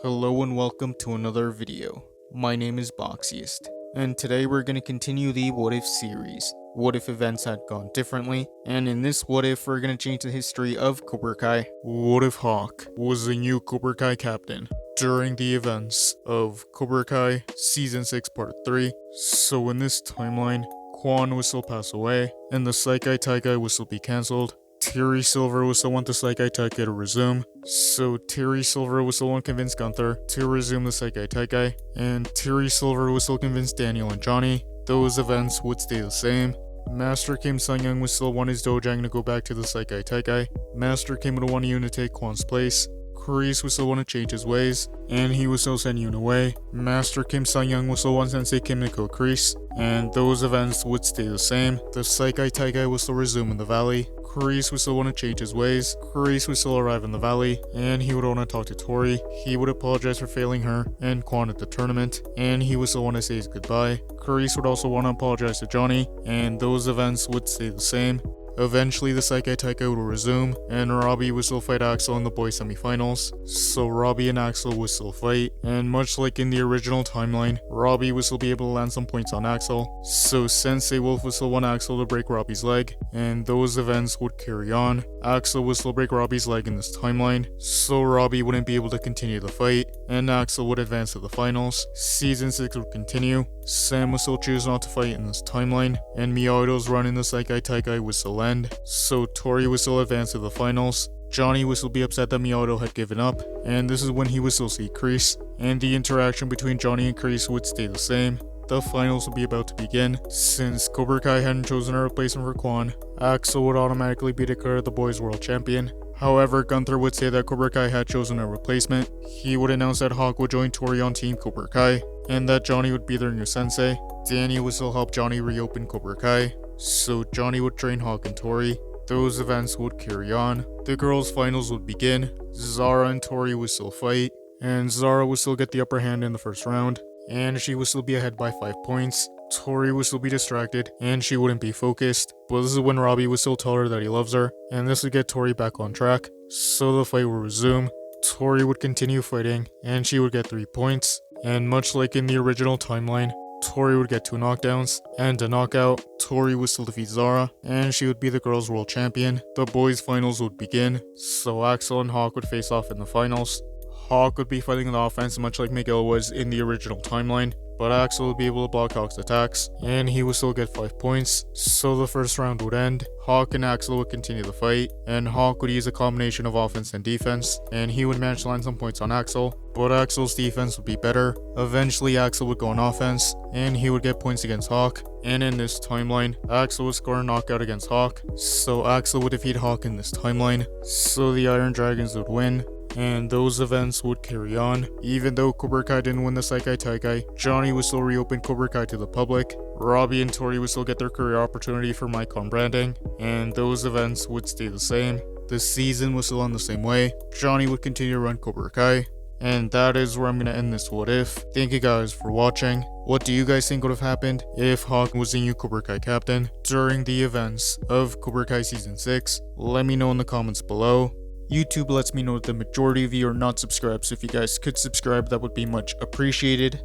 Hello and welcome to another video. My name is Boxiest, and today we're going to continue the What If series. What if events had gone differently? And in this What If, we're going to change the history of Cobra Kai. What if Hawk was the new Cobra Kai captain during the events of Cobra Kai Season 6 Part 3? So in this timeline, Quan will still pass away, and the Saikai Taikai will still be cancelled. Terry Silver will still want the Saikai Taikai to resume, so Terry Silver will still want to convince Gunther to resume the Saikai Taikai, and Terry Silver will still convince Daniel and Johnny. Those events would stay the same. Master Kim Sun-young would still want his Dojang to go back to the Saikai Taikai. Master Kim would want Yoon to take Kwan's place. Kreese would still want to change his ways, and he would still send Yoon away. Master Kim Sun-young would still want Sensei Kim to kill Kreese, and those events would stay the same. The Saikai Taikai will still resume in the valley. Kreese would still want to change his ways. Kreese would still arrive in the valley, and he would want to talk to Tori. He would apologize for failing her and Quan at the tournament, and he would still want to say his goodbye. Kreese would also want to apologize to Johnny, and those events would stay the same. Eventually, the Saikai Taikai will resume, and Robbie will still fight Axel in the boys semifinals. So Robbie and Axel will still fight, and much like in the original timeline, Robbie will still be able to land some points on Axel. So Sensei Wolf will still want Axel to break Robbie's leg, and those events would carry on. Axel will still break Robbie's leg in this timeline, so Robbie wouldn't be able to continue the fight, and Axel would advance to the finals. Season 6 would continue. Sam will still choose not to fight in this timeline, and Miyato's run in the Saikai Taikai would still end, so Tori would still advance to the finals. Johnny would still be upset that Miyato had given up, and this is when he would still see Kreese, and the interaction between Johnny and Kreese would stay the same. The finals would be about to begin. Since Cobra Kai hadn't chosen a replacement for Quan, Axel would automatically be declared the boys' world champion. However, Gunther would say that Cobra Kai had chosen a replacement. He would announce that Hawk would join Tori on Team Cobra Kai, and that Johnny would be their new sensei. Danny would still help Johnny reopen Cobra Kai, so Johnny would train Hawk and Tori. Those events would carry on. The girls' finals would begin. Zara and Tori would still fight, and Zara would still get the upper hand in the first round, and she would still be ahead by 5 points. Tori would still be distracted, and she wouldn't be focused, but this is when Robbie would still tell her that he loves her, and this would get Tori back on track, so the fight would resume. Tori would continue fighting, and she would get 3 points, and much like in the original timeline, Tori would get 2 knockdowns, and a knockout. Tori would still defeat Zara, and she would be the girls' world champion. The boys' finals would begin, so Axel and Hawk would face off in the finals. Hawk would be fighting the offense much like Miguel was in the original timeline, but Axel would be able to block Hawk's attacks, and he would still get 5 points, so the first round would end. Hawk and Axel would continue the fight, and Hawk would use a combination of offense and defense, and he would manage to land some points on Axel, but Axel's defense would be better. Eventually, Axel would go on offense, and he would get points against Hawk, and in this timeline, Axel would score a knockout against Hawk, so Axel would defeat Hawk in this timeline, so the Iron Dragons would win. And those events would carry on. Even though Cobra Kai didn't win the Saikai Taikai, Johnny would still reopen Cobra Kai to the public. Robbie and Tori would still get their career opportunity for Micon branding, and those events would stay the same. The season was still on the same way. Johnny would continue to run Cobra Kai. And that is where I'm going to end this What If. Thank you guys for watching. What do you guys think would have happened if Hawk was the new Cobra Kai captain during the events of Cobra Kai Season 6? Let me know in the comments below. YouTube lets me know that the majority of you are not subscribed, so if you guys could subscribe, that would be much appreciated.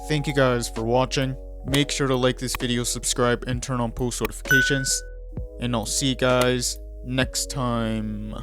Thank you guys for watching. Make sure to like this video, subscribe, and turn on post notifications. And I'll see you guys next time.